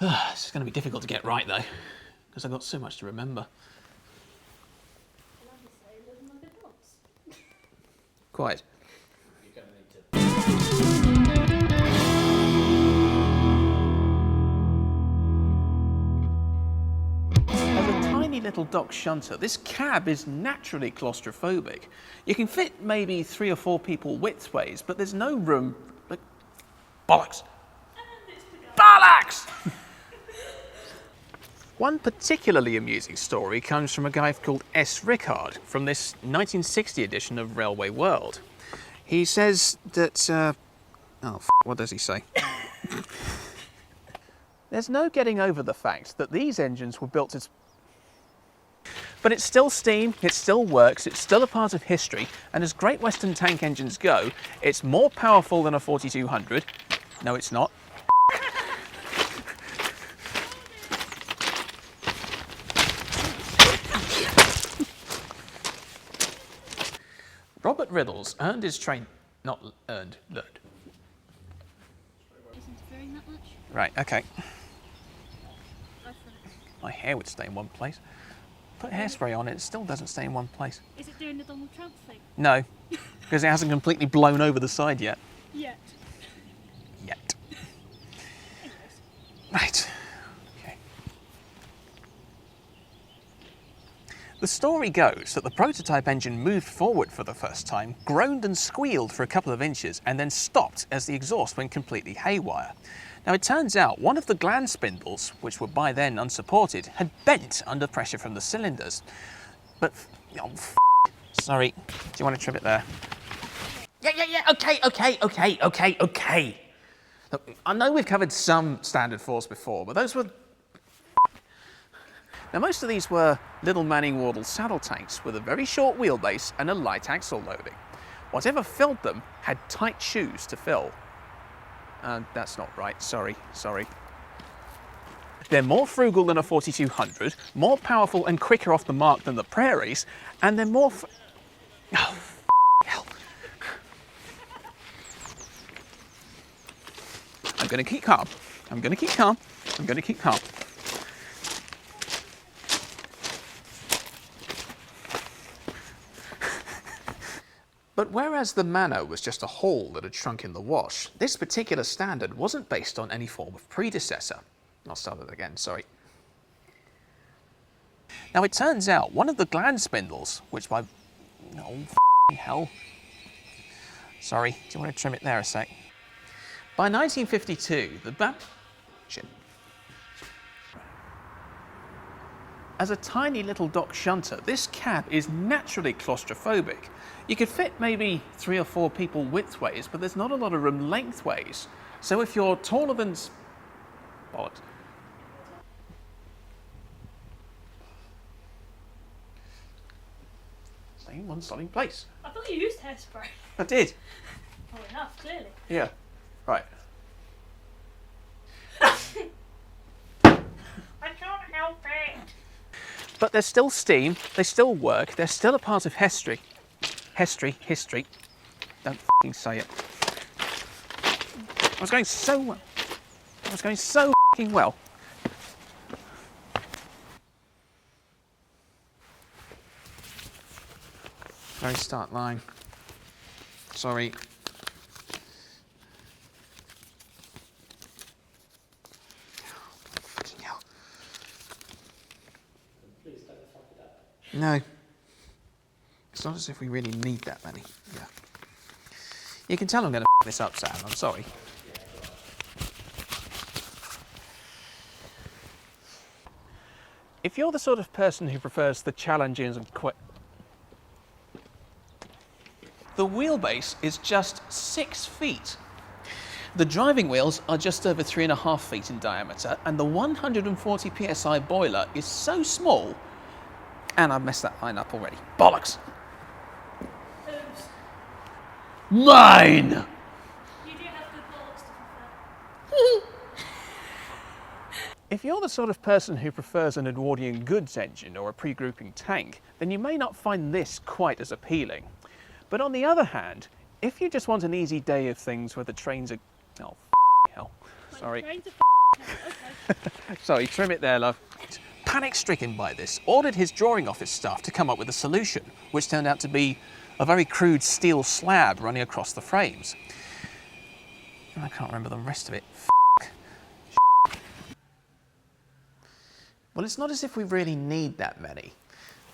This is going to be difficult to get right though, because I've got so much to remember. Quite. As a tiny little dock shunter, this cab is naturally claustrophobic. You can fit maybe 3 or 4 people widthways, but there's no room. Like, bollocks! Bollocks! One particularly amusing story comes from a guy called S. Rickard from this 1960 edition of Railway World. He says that, what does he say? There's no getting over the fact that these engines were built as... But it's still steam, it still works, it's still a part of history, and as Great Western tank engines go, it's more powerful than a 4200. No, it's not. Robert Riddles earned his train... Not earned, learned. Isn't interfering that much? Right, okay. My hair would stay in one place. Put hairspray on it, it still doesn't stay in one place. Is it doing the Donald Trump thing? No, because it hasn't completely blown over the side yet. Yet. Yet. Right. Okay. The story goes that the prototype engine moved forward for the first time, groaned and squealed for a couple of inches, and then stopped as the exhaust went completely haywire. Now it turns out one of the gland spindles, which were by then unsupported, had bent under pressure from the cylinders. But, oh, sorry, do you want to trim it there? Yeah, okay. Look, I know we've covered some standard force before, but those were... Now most of these were little Manning Wardle saddle tanks with a very short wheelbase and a light axle loading. Whatever filled them had tight shoes to fill. That's not right, sorry. They're more frugal than a 4200, more powerful and quicker off the mark than the Prairies, and they're more oh, hell. I'm gonna keep calm. But whereas the Manor was just a hole that had shrunk in the wash, this particular standard wasn't based on any form of predecessor. I'll start it again, sorry. Now it turns out one of the gland spindles, which by... oh, hell. Sorry, do you want to trim it there a sec? By 1952, the shit. As a tiny little dock shunter, this cab is naturally claustrophobic. You could fit maybe 3 or 4 people widthways, but there's not a lot of room lengthways. So if you're taller than... bollocks. Stay in one solid place. I thought you used hairspray. I did. Well enough, clearly. Yeah, right. I can't help it. But there's still steam, they still work, they're still a part of history. History. Don't f***ing say it. I was going so well. F***ing well. Very start line. Sorry. Fucking hell. Please don't fuck it up. No. It's not as if we really need that many. Yeah. You can tell I'm going to f*** this up, Sam. I'm sorry. If you're the sort of person who prefers the challenges and the wheelbase is just 6 feet. The driving wheels are just over 3.5 feet in diameter, and the 140 psi boiler is so small. And I've messed that line up already. Bollocks! Oops. Mine! You do have good bollocks to prefer. If you're the sort of person who prefers an Edwardian goods engine or a pre-grouping tank, then you may not find this quite as appealing. But on the other hand, if you just want an easy day of things where the trains are... oh, hell. Sorry. Trains are okay. Sorry, trim it there, love. Panic-stricken by this, ordered his drawing office staff to come up with a solution, which turned out to be a very crude steel slab running across the frames. I can't remember the rest of it. Well, it's not as if we really need that many.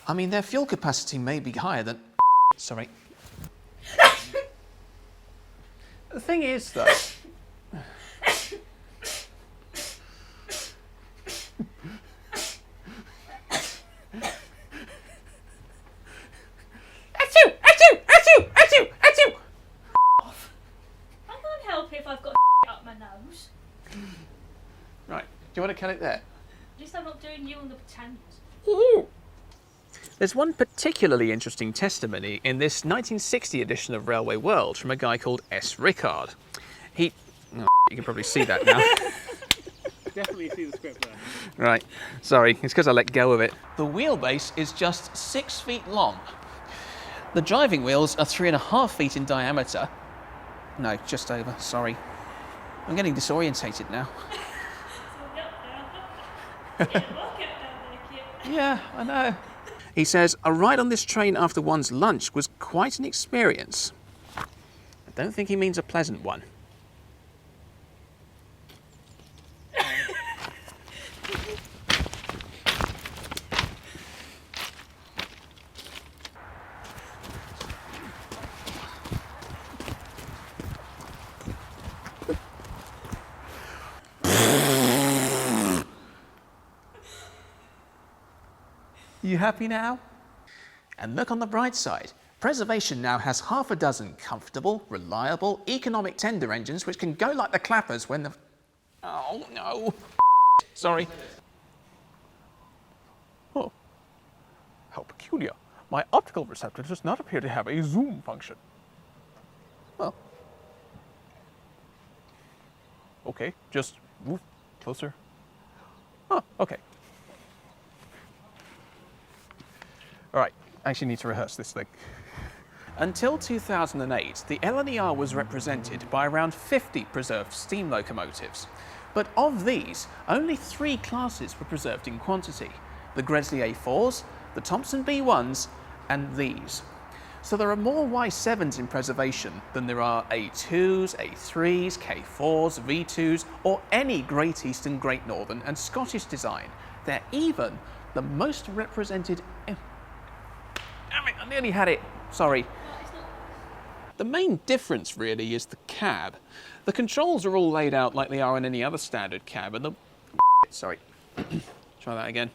I mean, their fuel capacity may be higher than... Sorry. The thing is, though... I can't help it if I've got up my nose. Right, do you want to cut it there? At least I'm not doing you on the pretend. There's one particularly interesting testimony in this 1960 edition of Railway World from a guy called S. Rickard. He... Oh, you can probably see that now. Definitely see the script there. Right, sorry, it's because I let go of it. The wheelbase is just 6 feet long. The driving wheels are 3.5 feet in diameter. No, just over, sorry. I'm getting disorientated now. Yeah, I know. He says, a ride on this train after one's lunch was quite an experience. I don't think he means a pleasant one. You happy now? And look on the bright side. Preservation now has half a dozen comfortable, reliable, economic tender engines which can go like the clappers when the... Oh, no. Sorry. Oh. How peculiar. My optical receptor does not appear to have a zoom function. Well. Okay, just move closer. Oh, okay. All right, I actually need to rehearse this thing. Until 2008, the LNER was represented by around 50 preserved steam locomotives. But of these, only 3 classes were preserved in quantity: the Gresley A4s, the Thompson B1s, and these. So there are more Y7s in preservation than there are A2s, A3s, K4s, V2s, or any Great Eastern, Great Northern, and Scottish design. They're even the most represented... Damn it, I nearly had it. Sorry. The main difference really is the cab. The controls are all laid out like they are in any other standard cab, and the... Sorry. Try that again.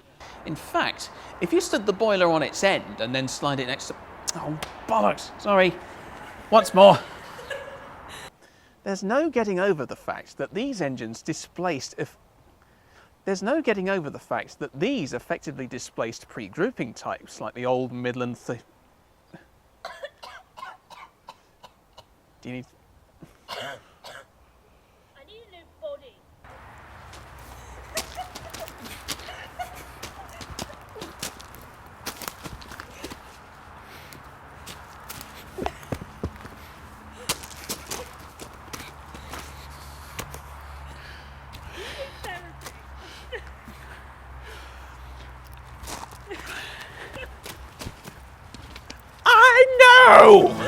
In fact, if you stood the boiler on its end and then slide it next to... Oh, bollocks. Sorry. Once more. There's no getting over the fact that these engines displaced... There's no getting over the fact that these effectively displaced pre-grouping types like the old Midland... Do you need... I need a new body. I know!